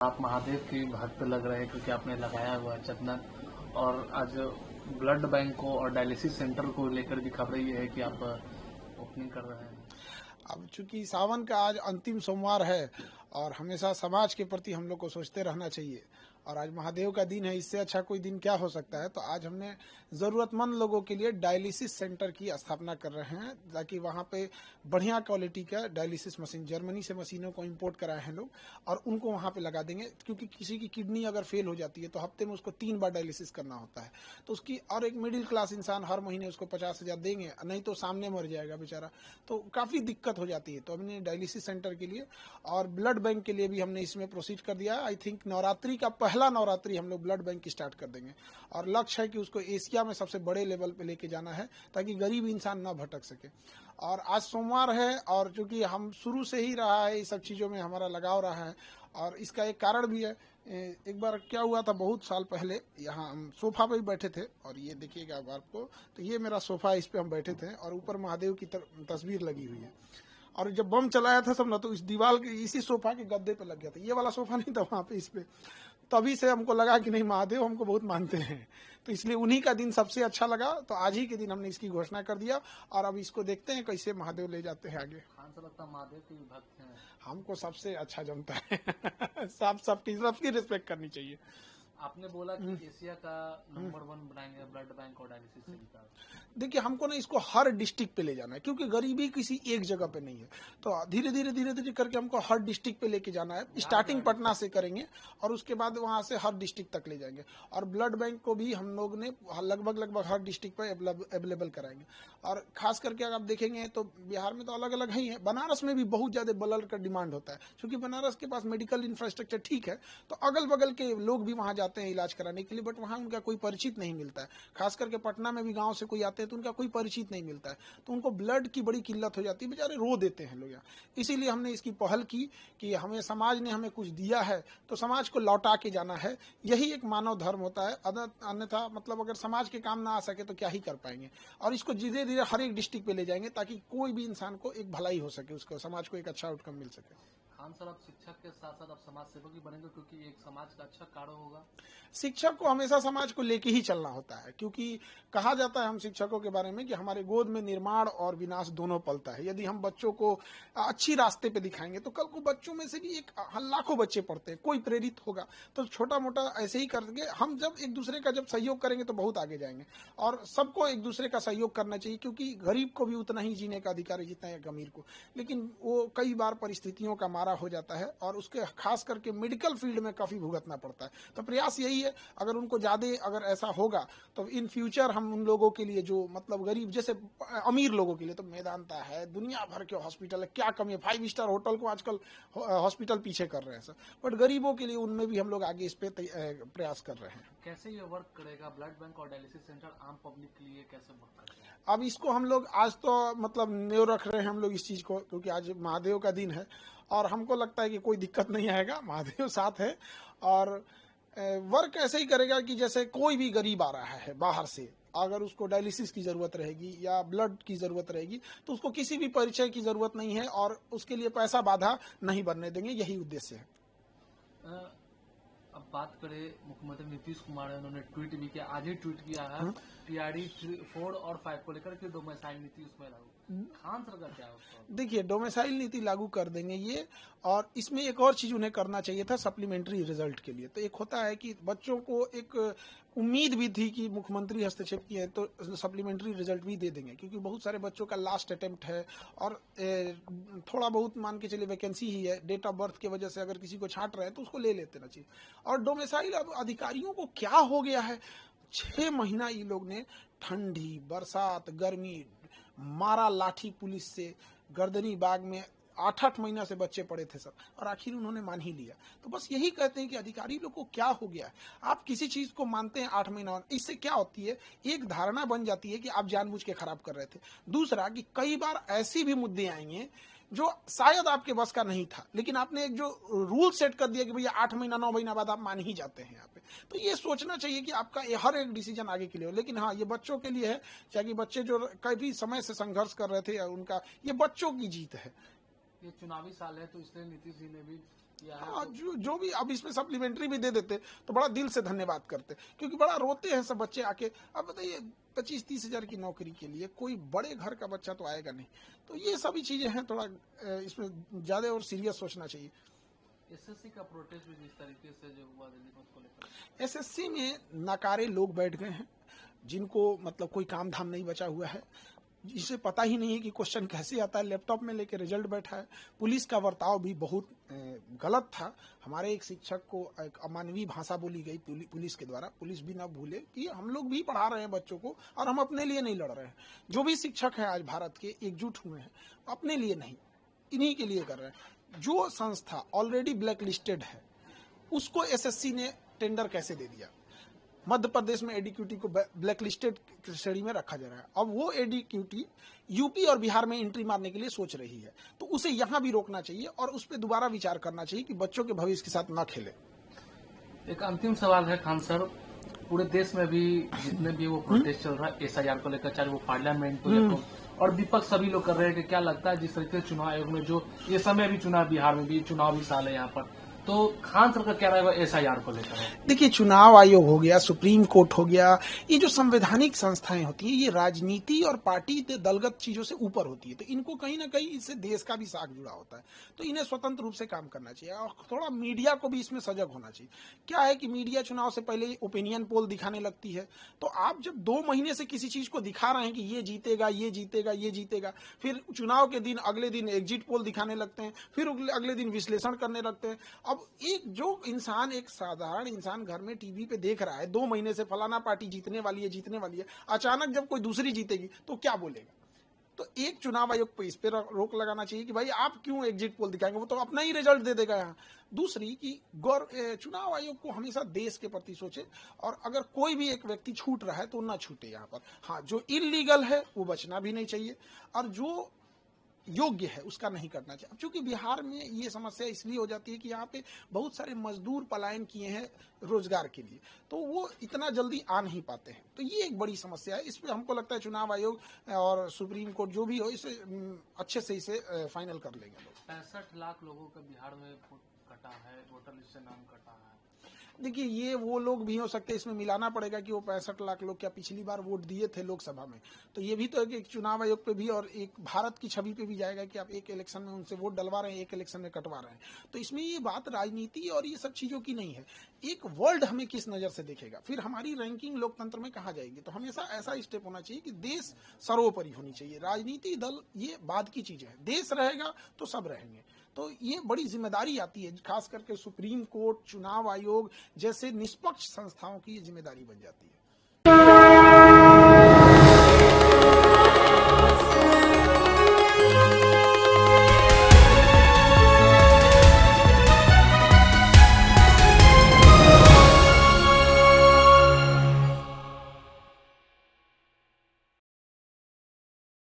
आप महादेव के भक्त लग रहे हैं क्योंकि आपने लगाया हुआ है चंदन। और आज ब्लड बैंक को और डायलिसिस सेंटर को लेकर भी खबर ये है कि आप ओपनिंग कर रहे हैं। अब चूंकि सावन का आज अंतिम सोमवार है और हमेशा समाज के प्रति हम लोग को सोचते रहना चाहिए, और आज महादेव का दिन है, इससे अच्छा कोई दिन क्या हो सकता है। तो आज हमने ज़रूरतमंद लोगों के लिए डायलिसिस सेंटर की स्थापना कर रहे हैं, ताकि वहाँ पे बढ़िया क्वालिटी का डायलिसिस मशीन, जर्मनी से मशीनों को इंपोर्ट कराए हैं लोग, और उनको वहाँ पे लगा देंगे। क्योंकि किसी की किडनी अगर फेल हो जाती है तो हफ्ते में उसको 3 बार डायलिसिस करना होता है। तो उसकी, और एक मिडिल क्लास इंसान हर महीने उसको 50,000 देंगे, नहीं तो सामने मर जाएगा बेचारा, तो काफ़ी दिक्कत हो जाती है। तो हमने डायलिसिस सेंटर के लिए और ब्लड बैंक के लिए भी हमने इसमें प्रोसीड कर दिया है। आई थिंक नवरात्रि का पहला नवरात्रि हम लोग ब्लड बैंक की स्टार्ट कर देंगे, और लक्ष्य है कि उसको एशिया में सबसे बड़े लेवल पे लेके जाना है, ताकि गरीब इंसान ना भटक सके। और आज सोमवार है, और चूंकि हम शुरू से ही रहा है, इस सब चीज़ों में हमारा लगाव रहा है, और इसका एक कारण भी है। एक बार क्या हुआ था, बहुत साल पहले यहाँ हम सोफा पे ही बैठे थे, और ये देखिएगा अब आपको, तो ये मेरा सोफा, इस पे हम बैठे थे, और ऊपर महादेव की तस्वीर लगी हुई है। और जब बम चलाया था सब ना, तो इस दीवार के इसी सोफा के गद्दे पे लग गया था। ये वाला सोफा नहीं था वहां पे, इस पे। तभी से हमको लगा कि नहीं, महादेव हमको बहुत मानते हैं, तो इसलिए उन्हीं का दिन सबसे अच्छा लगा। तो आज ही के दिन हमने इसकी घोषणा कर दिया, और अब इसको देखते हैं कैसे महादेव ले जाते हैं आगे। खान से लगता है महादेव के भक्त हैं। हमको सबसे अच्छा जमता है। सबकी रिस्पेक्ट करनी चाहिए। आपने बोला कि एशिया का नंबर 1 बनाएंगे ब्लड बैंक और डायलिसिस सेंटर। देखिए, हमको ना इसको हर डिस्ट्रिक्ट पे ले जाना है, क्योंकि गरीबी किसी एक जगह पे नहीं है। तो धीरे धीरे करके हमको हर डिस्ट्रिक्ट पे लेके जाना है। स्टार्टिंग पटना से करेंगे, और उसके बाद वहां से हर डिस्ट्रिक्ट तक ले जाएंगे। और ब्लड बैंक को भी हम लोग ने लगभग हर डिस्ट्रिक्ट पे अवेलेबल कराएंगे। और खास करके अगर आप देखेंगे तो बिहार में तो अलग अलग ही है, बनारस में भी बहुत ज्यादा ब्लड का डिमांड होता है, क्योंकि बनारस के पास मेडिकल इंफ्रास्ट्रक्चर ठीक है, तो अगल बगल के लोग भी वहां जाते हैं इलाज कराने के लिए, बट वहां उनका कोई परिचित नहीं मिलता है। खास करके पटना में भी गांव से कोई आते हैं तो उनका कोई परिचित नहीं मिलता है, तो उनको ब्लड की बड़ी किल्लत हो जाती है, बेचारे रो देते हैं लोग यहाँ। इसीलिए हमने इसकी पहल की कि हमें समाज ने हमें कुछ दिया है, तो समाज को लौटा के जाना है। यही एक मानव धर्म होता है। अन्यथा मतलब अगर समाज के काम ना आ सके तो क्या ही कर पाएंगे। और इसको धीरे धीरे हर एक डिस्ट्रिक्ट पे ले जाएंगे, ताकि कोई भी इंसान को एक भलाई हो सके, उसको समाज को एक अच्छा आउटकम मिल सके। खान सर, आप शिक्षक के साथ साथ आप समाज सेवक भी बनेंगे, क्योंकि एक समाज का अच्छा कार्य होगा। शिक्षक को हमेशा समाज को लेके ही चलना होता है, क्योंकि कहा जाता है हम शिक्षकों के बारे में कि हमारे गोद में निर्माण और विनाश दोनों पलता है। यदि हम बच्चों को अच्छी रास्ते पे दिखाएंगे तो कल को बच्चों में से भी एक लाखों बच्चे पढ़ते हैं, कोई प्रेरित होगा। तो छोटा मोटा ऐसे ही करके हम जब एक दूसरे का जब सहयोग करेंगे तो बहुत आगे जाएंगे। और सबको एक दूसरे का सहयोग करना चाहिए, क्योंकि गरीब को भी उतना ही जीने का अधिकार है जितना एक अमीर को। लेकिन वो कई बार परिस्थितियों का मारा हो जाता है, और उसके खास करके मेडिकल फील्ड में काफी भुगतना पड़ता है। तो प्रयास यही है, अगर उनको ज्यादा अगर ऐसा होगा तो इन फ्यूचर हम उन लोगों के लिए, जो मतलब गरीब, जैसे अमीर लोगों के लिए तो मेदांता है, दुनिया भर के हॉस्पिटल है, क्या कमी है, 5 स्टार होटल को आजकल हॉस्पिटल पीछे कर रहे हैं सर। बट गरीबों के लिए उनमें भी हम लोग आगे इस पे प्रयास कर रहे हैं। कैसे ये वर्क करेगा ब्लड बैंक और डायलिसिस सेंटर आम पब्लिक के लिए, कैसे वर्क करेगा? अब इसको हम लोग आज तो मतलब न्यू रख रहे हैं हम लोग इस चीज को, क्योंकि आज महादेव का दिन है, और हमको लगता है कि कोई दिक्कत नहीं आएगा, महादेव साथ है। और वर्क ऐसे ही करेगा कि जैसे कोई भी गरीब आ रहा है बाहर से, अगर उसको डायलिसिस की जरूरत रहेगी या ब्लड की जरूरत रहेगी, तो उसको किसी भी परिचय की जरूरत नहीं है, और उसके लिए पैसा बाधा नहीं बनने देंगे। यही उद्देश्य है। अब बात करें, मुख्यमंत्री नीतीश कुमार ने, उन्होंने ट्वीट भी किया, आज ही ट्वीट किया है, टीआरडी 4 और 5 को लेकर के डोमिसाइल नीति उसमें लागू। खान सर का क्या है? देखिए, डोमिसाइल नीति लागू कर देंगे ये, और इसमें एक और चीज उन्हें करना चाहिए था सप्लीमेंट्री रिजल्ट के लिए। तो एक होता है कि बच्चों को एक उम्मीद भी थी कि मुख्यमंत्री हस्तक्षेप किए तो सप्लीमेंट्री रिजल्ट भी दे देंगे, क्योंकि बहुत सारे बच्चों का लास्ट अटेम्प्ट है, और थोड़ा बहुत मान के चलिए वैकेंसी ही है, डेट ऑफ बर्थ की वजह से अगर किसी को छांट रहे हैं तो उसको ले लेते ना चाहिए। और डोमिसाइल, अब अधिकारियों को क्या हो गया है, 6 महीना ये लोग ने ठंडी, बरसात, गर्मी, मारा लाठी पुलिस से, गर्दनी बाग में 8-8 महीना से बच्चे पड़े थे सर, और आखिर उन्होंने मान ही लिया। तो बस यही कहते हैं कि अधिकारी लोग को क्या हो गया है। आप किसी चीज को मानते हैं 8 महीना, इससे क्या होती है, एक धारणा बन जाती है कि आप जानबूझ के खराब कर रहे थे। दूसरा कि कई बार ऐसी भी मुद्दे आएंगे जो शायद आपके बस का नहीं था, लेकिन आपने एक जो रूल सेट कर दिया कि भैया 8 महीना 9 महीना बाद आप मान ही जाते हैं यहाँ पे। तो ये सोचना चाहिए कि आपका हर एक डिसीजन आगे के लिए हो। लेकिन हाँ, ये बच्चों के लिए है, चाहे बच्चे जो काफी समय से संघर्ष कर रहे थे, उनका ये बच्चों की जीत है। ये चुनावी साल है, तो इसलिए नीतीश जी ने भी किया है। हाँ, जो भी अब इसमें सप्लीमेंट्री भी दे देते तो बड़ा दिल से धन्यवाद करते, क्योंकि बड़ा रोते हैं सब बच्चे आके। अब बताइए 25-30 हजार की नौकरी के लिए कोई बड़े घर का बच्चा तो आएगा नहीं। तो ये सभी चीजें हैं, थोड़ा इसमें ज्यादा और सीरियस सोचना चाहिए। एसएससी का प्रोटेस्ट भी जिस तरीके से जो हुआ दिल्ली में, उसको लेकर एसएससी में नाकारे लोग बैठ गए हैं, जिनको मतलब कोई काम धाम नहीं बचा हुआ है, जिसे पता ही नहीं है कि क्वेश्चन कैसे आता है, लैपटॉप में लेके रिजल्ट बैठा है। पुलिस का बर्ताव भी बहुत गलत था। हमारे एक शिक्षक को एक अमानवीय भाषा बोली गई पुलिस के द्वारा। पुलिस भी ना भूले कि हम लोग भी पढ़ा रहे हैं बच्चों को, और हम अपने लिए नहीं लड़ रहे हैं। जो भी शिक्षक हैं आज भारत के एकजुट हुए हैं, अपने लिए नहीं, इन्हीं के लिए कर रहे हैं। जो संस्था ऑलरेडी ब्लैक लिस्टेड है, उसको एसएससी ने टेंडर कैसे दे दिया? मध्य प्रदेश में एडीक्यूटी को ब्लैक लिस्टेड श्रेणी में रखा जा रहा है। अब वो एडीक्यूटी यूपी और बिहार में एंट्री मारने के लिए सोच रही है, तो उसे यहां भी रोकना चाहिए और उस पर दोबारा विचार करना चाहिए कि बच्चों के भविष्य के साथ न खेले। एक अंतिम सवाल है खान सर, पूरे देश में भी जितने भी वो प्रोटेस्ट चल रहा है एसआईआर को लेकर, चाहे वो पार्लियामेंट को लेकर, और विपक्ष सभी लोग कर रहे हैं कि क्या लगता है जिस तरीके से चुनाव आयोग में जो ये समय भी चुनाव, बिहार में भी चुनाव भी साल है यहाँ पर, तो खान सर का क्या रहेगा एसआईआर को लेकर? देखिए, चुनाव आयोग हो गया, सुप्रीम कोर्ट हो गया, ये जो संवैधानिक संस्थाएं होती हैं, ये राजनीति और पार्टी दलगत चीजों से ऊपर होती है। तो इनको कहीं ना कहीं इससे देश का भी साख जुड़ा होता है, तो इन्हें स्वतंत्र रूप से काम करना चाहिए। और थोड़ा मीडिया को भी इसमें सजग होना चाहिए। क्या है कि मीडिया चुनाव से पहले ओपिनियन पोल दिखाने लगती है, तो आप जब 2 महीने से किसी चीज को दिखा रहे हैं कि ये जीतेगा, ये जीतेगा, ये जीतेगा, फिर चुनाव के दिन अगले दिन एग्जिट पोल दिखाने लगते हैं, फिर अगले दिन विश्लेषण करने लगते हैं। अब एक जो इंसान, एक साधारण इंसान घर में टीवी पे देख रहा है 2 महीने से फलाना पार्टी जीतने वाली है, जीतने वाली है, अचानक जब कोई दूसरी जीतेगी तो क्या बोलेगा? तो एक चुनाव आयोग पे इस पे रोक लगाना चाहिए कि भाई आप क्यों एग्जिट पोल दिखाएंगे, वो तो अपना ही रिजल्ट दे देगा यहाँ। दूसरी कि चुनाव आयोग को हमेशा देश के प्रति सोचे, और अगर कोई भी एक व्यक्ति छूट रहा है तो ना छूटे यहाँ पर। हाँ, जो इलीगल है वो बचना भी नहीं चाहिए, और जो योग्य है उसका नहीं करना चाहिए। अब चूंकि बिहार में ये समस्या इसलिए हो जाती है कि यहाँ पे बहुत सारे मजदूर पलायन किए हैं रोजगार के लिए, तो वो इतना जल्दी आ नहीं पाते हैं, तो ये एक बड़ी समस्या है। इस पे हमको लगता है चुनाव आयोग और सुप्रीम कोर्ट जो भी हो, इसे अच्छे से इसे फाइनल कर लेंगे लोग। 65 लाख लोगों का बिहार में कटा है, वोटर लिस्ट से नाम कटा है। देखिए, ये वो लोग भी हो सकते हैं, इसमें मिलाना पड़ेगा कि वो 65 लाख लोग क्या पिछली बार वोट दिए थे लोकसभा में, तो ये भी तो एक चुनाव आयोग पे भी और एक भारत की छवि पे भी जाएगा कि आप एक इलेक्शन में उनसे वोट डलवा रहे हैं, एक इलेक्शन में कटवा रहे हैं। तो इसमें ये बात राजनीति और ये सब चीजों की नहीं है, एक वर्ल्ड हमें किस नजर से देखेगा, फिर हमारी रैंकिंग लोकतंत्र में कहाँ जाएगी। तो हमेशा ऐसा स्टेप होना चाहिए कि देश सर्वोपरि होनी चाहिए, राजनीति दल ये बाद की चीजें है, देश रहेगा तो सब रहेंगे। तो ये बड़ी जिम्मेदारी आती है, खास करके सुप्रीम कोर्ट, चुनाव आयोग जैसे निष्पक्ष संस्थाओं की ये जिम्मेदारी बन जाती है।